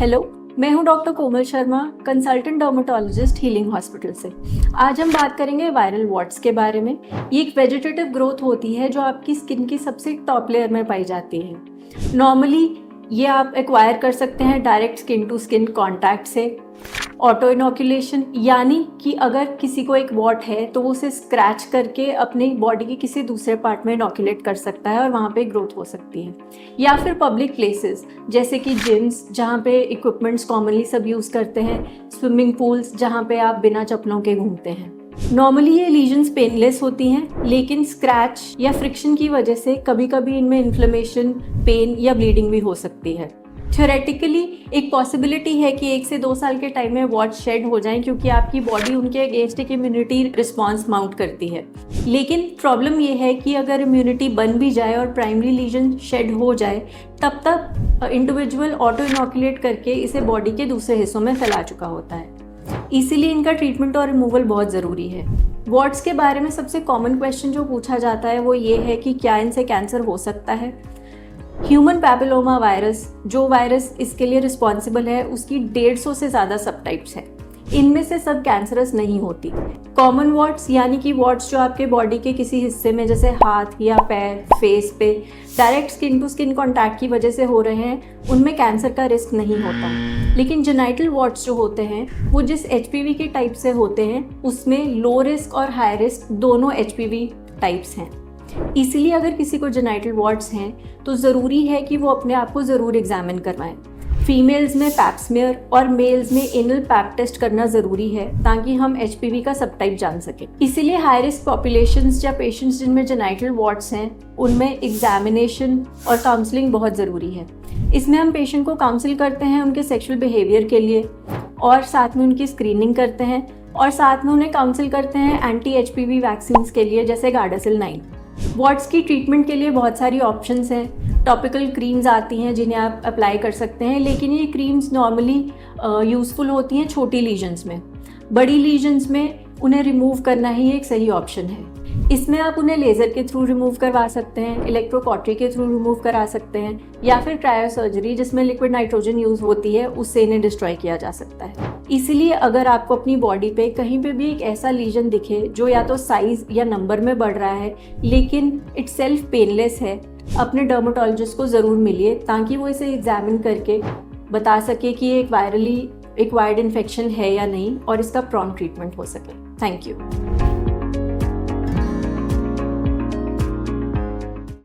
Hello, मैं हूं doctor Komal Sharma, consultant dermatologist healing hospital से। आज हम बात करेंगे वायरल वॉट्स के बारे में। ये एक वेजिटेटिव ग्रोथ होती है जो आपकी स्किन की सबसे टॉप लेयर में पाई जाती है। नॉर्मली ये आप एक्वायर कर सकते हैं direct skin to skin contact से। ऑटो इनोकुलेशन, यानी कि अगर किसी को एक वॉट है तो वो उसे स्क्रैच करके अपनी बॉडी के किसी दूसरे पार्ट में इनोकुलेट कर सकता है और वहाँ पे ग्रोथ हो सकती है। या फिर पब्लिक प्लेसेस जैसे कि जिम्स, जहाँ पे इक्विपमेंट्स कॉमनली सब यूज़ करते हैं, स्विमिंग पूल्स जहाँ पे आप बिना चप्पलों के घूमते हैं। नॉर्मली ये लीजन्स पेनलेस होती हैं, लेकिन स्क्रैच या फ्रिक्शन की वजह से कभी कभी इनमें इन्फ्लेमेशन, पेन या ब्लीडिंग भी हो सकती है। थ्योरेटिकली एक पॉसिबिलिटी है कि 1 से 2 साल के टाइम में वॉट शेड हो जाएं, क्योंकि आपकी बॉडी उनके अगेंस्ट एक इम्यूनिटी रिस्पॉन्स माउंट करती है। लेकिन प्रॉब्लम ये है कि अगर इम्यूनिटी बन भी जाए और प्राइमरी लीजन शेड हो जाए, तब तक इंडिविजुअल ऑटो इनोकुलेट करके इसे बॉडी के दूसरे हिस्सों में फैला चुका होता है। इसीलिए इनका ट्रीटमेंट और रिमूवल बहुत ज़रूरी है। वॉट्स के बारे में सबसे कॉमन क्वेश्चन जो पूछा जाता है वो ये है कि क्या इनसे कैंसर हो सकता है। ह्यूमन पैपिलोमा वायरस, जो वायरस इसके लिए रिस्पॉन्सिबल है, उसकी 150 से ज़्यादा सब टाइप्स हैं। इनमें से सब कैंसरस नहीं होती। कॉमन वॉट्स यानी कि वॉट्स जो आपके बॉडी के किसी हिस्से में जैसे हाथ या पैर, फेस पे direct skin to skin contact की वजह से हो रहे हैं, उनमें कैंसर का रिस्क नहीं होता। लेकिन जेनाइटल वॉट्स जो होते हैं वो जिस HPV के टाइप से होते हैं, उसमें लो रिस्क और हाई रिस्क दोनों HPV टाइप्स हैं। इसलिए अगर किसी को जेनाइटल वॉट्स हैं तो ज़रूरी है कि वो अपने आप को ज़रूर एग्जामिन करवाएं। फीमेल्स में पैप स्मीयर और मेल्स में एनल पैप टेस्ट करना ज़रूरी है, ताकि हम HPV का सब टाइप जान सकें। इसीलिए हाई रिस्क पॉपुलेशंस या पेशेंट्स जिनमें जेनाइटल वॉट्स हैं, उनमें एग्जामिनेशन और काउंसलिंग बहुत ज़रूरी है। इसमें हम पेशेंट को काउंसिल करते हैं उनके सेक्सुअल बिहेवियर के लिए, और साथ में उनकी स्क्रीनिंग करते हैं, और साथ में उन्हें काउंसिल करते हैं एंटी HPV वैक्सीन के लिए, जैसे गार्डासिल 9। वॉट्स की ट्रीटमेंट के लिए बहुत सारी ऑप्शंस हैं। टॉपिकल क्रीम्स आती हैं जिन्हें आप अप्लाई कर सकते हैं, लेकिन ये क्रीम्स नॉर्मली यूज़फुल होती हैं छोटी लीजन्स में। बड़ी लीजन्स में उन्हें रिमूव करना ही एक सही ऑप्शन है। इसमें आप उन्हें लेज़र के थ्रू रिमूव करवा सकते हैं, इलेक्ट्रोकॉटरी के थ्रू रिमूव करा सकते हैं, या फिर क्रायोसर्जरी जिसमें लिक्विड नाइट्रोजन यूज़ होती है, उससे इन्हें डिस्ट्रॉय किया जा सकता है। इसीलिए अगर आपको अपनी बॉडी पे कहीं पे भी एक ऐसा लीजन दिखे जो या तो साइज या नंबर में बढ़ रहा है लेकिन इटसेल्फ पेनलेस है, अपने डर्मेटोलॉजिस्ट को ज़रूर मिलिए, ताकि वो इसे एग्जामिन करके बता सके कि ये एक वायरली एक्वायर्ड इन्फेक्शन है या नहीं, और इसका प्रॉम्प्ट ट्रीटमेंट हो सके। Thank you.